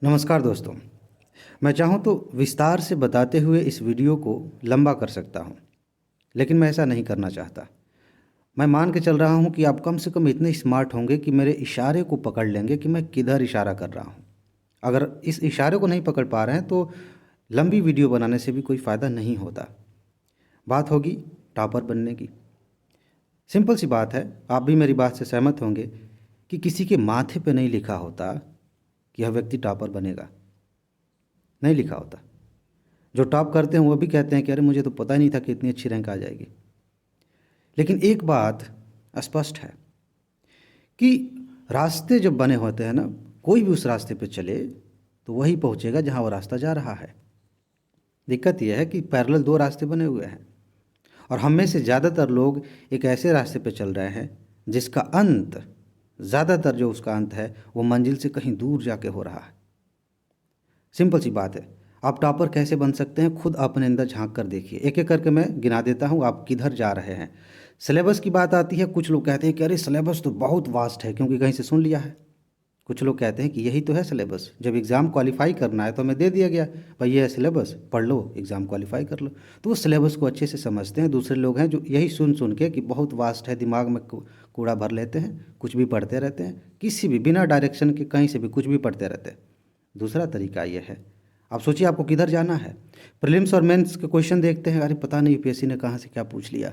नमस्कार दोस्तों। मैं चाहूँ तो विस्तार से बताते हुए इस वीडियो को लंबा कर सकता हूँ, लेकिन मैं ऐसा नहीं करना चाहता। मैं मान के चल रहा हूँ कि आप कम से कम इतने स्मार्ट होंगे कि मेरे इशारे को पकड़ लेंगे कि मैं किधर इशारा कर रहा हूँ। अगर इस इशारे को नहीं पकड़ पा रहे हैं तो लंबी वीडियो बनाने से भी कोई फ़ायदा नहीं होता। बात होगी टॉपर बनने की। सिंपल सी बात है, आप भी मेरी बात से सहमत होंगे कि किसी के माथे पे नहीं लिखा होता कि यह व्यक्ति टॉपर बनेगा। नहीं लिखा होता। जो टॉप करते हैं वो भी कहते हैं कि अरे मुझे तो पता ही नहीं था कि इतनी अच्छी रैंक आ जाएगी। लेकिन एक बात स्पष्ट है कि रास्ते जब बने होते हैं ना, कोई भी उस रास्ते पे चले तो वही पहुंचेगा जहां वो रास्ता जा रहा है। दिक्कत यह है कि पैरेलल दो रास्ते बने हुए हैं और हम में से ज़्यादातर लोग एक ऐसे रास्ते पे चल रहे हैं जिसका अंत, ज़्यादातर जो उसका अंत है वो मंजिल से कहीं दूर जाके हो रहा है। सिंपल सी बात है। आप टॉपर कैसे बन सकते हैं, खुद अपने अंदर झांक कर देखिए। एक एक करके मैं गिना देता हूँ आप किधर जा रहे हैं। सिलेबस की बात आती है, कुछ लोग कहते हैं कि अरे सिलेबस तो बहुत वास्ट है क्योंकि कहीं से सुन लिया है। कुछ लोग कहते हैं कि यही तो है सिलेबस, जब एग्ज़ाम क्वालिफाई करना है तो हमें दे दिया गया, भाई ये है सिलेबस, पढ़ लो एग्ज़ाम क्वालिफाई कर लो। तो वो सिलेबस को अच्छे से समझते हैं। दूसरे लोग हैं जो यही सुन सुन के कि बहुत वास्ट है, दिमाग में कूड़ा भर लेते हैं, कुछ भी पढ़ते रहते हैं, किसी भी बिना डायरेक्शन के कहीं से भी कुछ भी पढ़ते रहते हैं। दूसरा तरीका ये है, आप सोचिए आपको किधर जाना है। प्रीलिम्स और मेंस के क्वेश्चन देखते हैं, अरे पता नहीं यूपीएससी ने कहाँ से क्या पूछ लिया।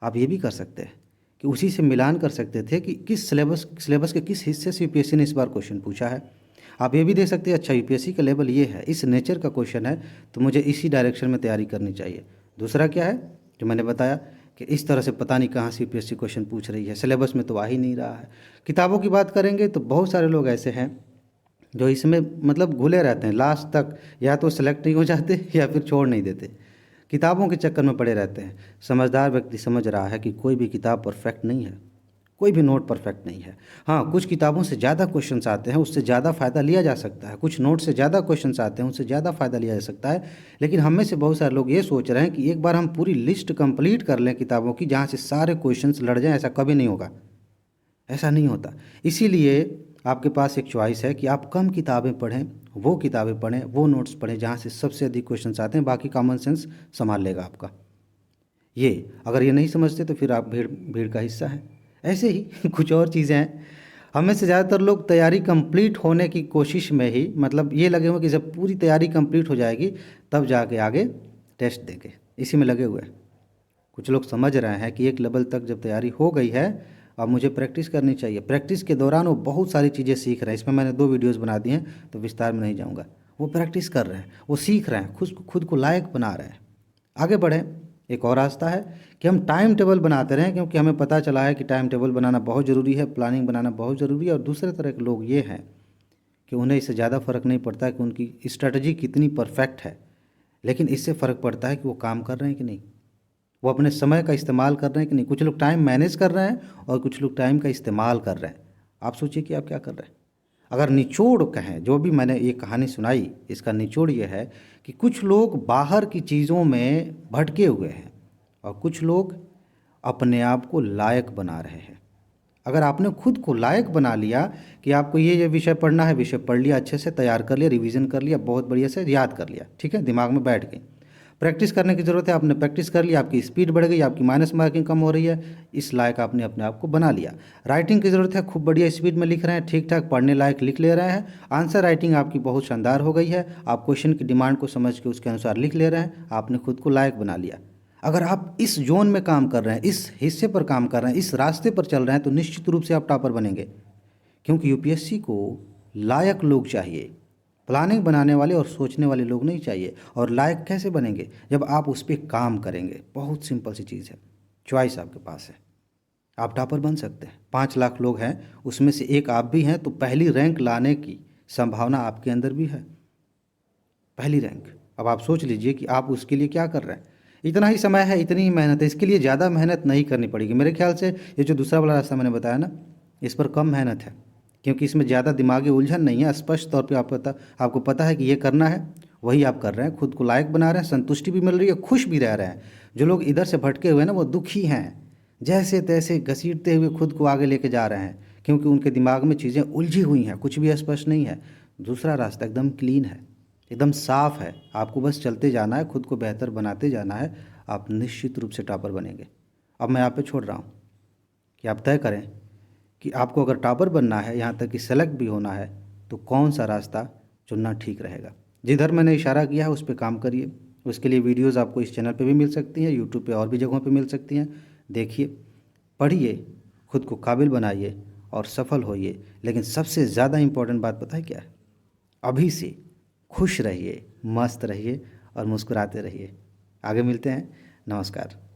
आप ये भी कर सकते हैं कि उसी से मिलान कर सकते थे कि किस सिलेबस के किस हिस्से से यूपीएससी ने इस बार क्वेश्चन पूछा है। आप ये भी देख सकते हैं, अच्छा यूपीएससी का लेवल ये है, इस नेचर का क्वेश्चन है, तो मुझे इसी डायरेक्शन में तैयारी करनी चाहिए। दूसरा क्या है जो मैंने बताया कि इस तरह से पता नहीं कहाँ से यूपीएससी क्वेश्चन पूछ रही है, सिलेबस में तो आ ही नहीं रहा है। किताबों की बात करेंगे तो बहुत सारे लोग ऐसे हैं जो इसमें मतलब घुले रहते हैं लास्ट तक, या तो सेलेक्ट नहीं हो जाते या फिर छोड़ नहीं देते, किताबों के चक्कर में पड़े रहते हैं। समझदार व्यक्ति समझ रहा है कि कोई भी किताब परफेक्ट नहीं है, कोई भी नोट परफेक्ट नहीं है। हाँ, कुछ किताबों से ज़्यादा क्वेश्चंस आते हैं, उससे ज़्यादा फ़ायदा लिया जा सकता है। कुछ नोट से ज़्यादा क्वेश्चंस आते हैं, उससे ज़्यादा फ़ायदा लिया जा सकता है। लेकिन हम में से बहुत सारे लोग ये सोच रहे हैं कि एक बार हम पूरी लिस्ट कंप्लीट कर लें किताबों की जहाँ से सारे क्वेश्चंस लड़ जाएँ। ऐसा कभी नहीं होगा, ऐसा नहीं होता। इसीलिए आपके पास एक चॉइस है कि आप कम किताबें पढ़ें, वो किताबें पढ़ें, वो नोट्स पढ़ें जहाँ से सबसे अधिक क्वेश्चंस आते हैं, बाकी कॉमन सेंस संभाल लेगा आपका। ये अगर ये नहीं समझते तो फिर आप भीड़ भीड़ का हिस्सा हैं। ऐसे ही कुछ और चीज़ें हैं। हमें से ज़्यादातर लोग तैयारी कंप्लीट होने की कोशिश में ही, मतलब ये लगे हुए कि जब पूरी तैयारी कंप्लीट हो जाएगी तब जाके आगे टेस्ट देंगे, इसी में लगे हुए हैं। कुछ लोग समझ रहे हैं कि एक लेवल तक जब तैयारी हो गई है अब मुझे प्रैक्टिस करनी चाहिए। प्रैक्टिस के दौरान वो बहुत सारी चीज़ें सीख रहे हैं। इसमें मैंने 2 वीडियोस बना दिए हैं तो विस्तार में नहीं जाऊंगा। वो प्रैक्टिस कर रहे हैं, वो सीख रहे हैं, खुद को लायक बना रहे हैं। आगे बढ़ें। एक और रास्ता है कि हम टाइम टेबल बनाते रहें, क्योंकि हमें पता चला है कि टाइम टेबल बनाना बहुत ज़रूरी है, प्लानिंग बनाना बहुत ज़रूरी है। और दूसरे तरह के लोग ये हैं कि उन्हें इससे ज़्यादा फ़र्क नहीं पड़ता कि उनकी स्ट्रेटजी कितनी परफेक्ट है, लेकिन इससे फ़र्क पड़ता है कि वो काम कर रहे हैं कि नहीं, वो अपने समय का इस्तेमाल कर रहे हैं कि नहीं। कुछ लोग टाइम मैनेज कर रहे हैं और कुछ लोग टाइम का इस्तेमाल कर रहे हैं। आप सोचिए कि आप क्या कर रहे हैं। अगर निचोड़ कहें, जो भी मैंने ये कहानी सुनाई, इसका निचोड़ ये है कि कुछ लोग बाहर की चीज़ों में भटके हुए हैं और कुछ लोग अपने आप को लायक बना रहे हैं। अगर आपने खुद को लायक बना लिया कि आपको ये विषय पढ़ना है, विषय पढ़ लिया, अच्छे से तैयार कर लिया, रिवीजन कर लिया, बहुत बढ़िया से याद कर लिया, ठीक है, दिमाग में बैठ गई। प्रैक्टिस करने की ज़रूरत है, आपने प्रैक्टिस कर लिया, आपकी स्पीड बढ़ गई, आपकी माइनस मार्किंग कम हो रही है, इस लायक आपने अपने आप को बना लिया। राइटिंग की ज़रूरत है, खूब बढ़िया स्पीड में लिख रहे हैं, ठीक ठाक पढ़ने लायक लिख ले रहे हैं, आंसर राइटिंग आपकी बहुत शानदार हो गई है, आप क्वेश्चन की डिमांड को समझ के उसके अनुसार लिख ले रहे हैं, आपने खुद को लायक बना लिया। अगर आप इस जोन में काम कर रहे हैं, इस हिस्से पर काम कर रहे हैं, इस रास्ते पर चल रहे हैं, तो निश्चित रूप से आप टॉपर बनेंगे। क्योंकि यूपीएससी को लायक लोग चाहिए, प्लानिंग बनाने वाले और सोचने वाले लोग नहीं चाहिए। और लायक कैसे बनेंगे, जब आप उस पर काम करेंगे। बहुत सिंपल सी चीज़ है, चॉइस आपके पास है, आप टॉपर बन सकते हैं। 5 लाख लोग हैं, उसमें से एक आप भी हैं, तो पहली रैंक लाने की संभावना आपके अंदर भी है, पहली रैंक। अब आप सोच लीजिए कि आप उसके लिए क्या कर रहे हैं। इतना ही समय है, इतनी ही मेहनत है, इसके लिए ज़्यादा मेहनत नहीं करनी पड़ेगी मेरे ख्याल से। ये जो दूसरा वाला रास्ता मैंने बताया ना, इस पर कम मेहनत है, क्योंकि इसमें ज़्यादा दिमागी उलझन नहीं है। स्पष्ट तौर पे आपको पता है कि ये करना है, वही आप कर रहे हैं, खुद को लायक बना रहे हैं, संतुष्टि भी मिल रही है, खुश भी रह रहे हैं। जो लोग इधर से भटके हुए हैं ना, वो दुखी हैं, जैसे तैसे घसीटते हुए खुद को आगे लेके जा रहे हैं, क्योंकि उनके दिमाग में चीज़ें उलझी हुई हैं, कुछ भी स्पष्ट नहीं है। दूसरा रास्ता एकदम क्लीन है, एकदम साफ है। आपको बस चलते जाना है, खुद को बेहतर बनाते जाना है, आप निश्चित रूप से टॉपर बनेंगे। अब मैं आप पे छोड़ रहा हूँ कि आप तय करें कि आपको अगर टॉपर बनना है, यहाँ तक कि सेलेक्ट भी होना है, तो कौन सा रास्ता चुनना ठीक रहेगा। जिधर मैंने इशारा किया है उस पर काम करिए। उसके लिए वीडियोज़ आपको इस चैनल पे भी मिल सकती हैं, यूट्यूब पे और भी जगहों पे मिल सकती हैं। देखिए, पढ़िए, खुद को काबिल बनाइए और सफल होइए। लेकिन सबसे ज़्यादा इम्पोर्टेंट बात पता है क्या है? अभी से खुश रहिए, मस्त रहिए और मुस्कुराते रहिए। आगे मिलते हैं। नमस्कार।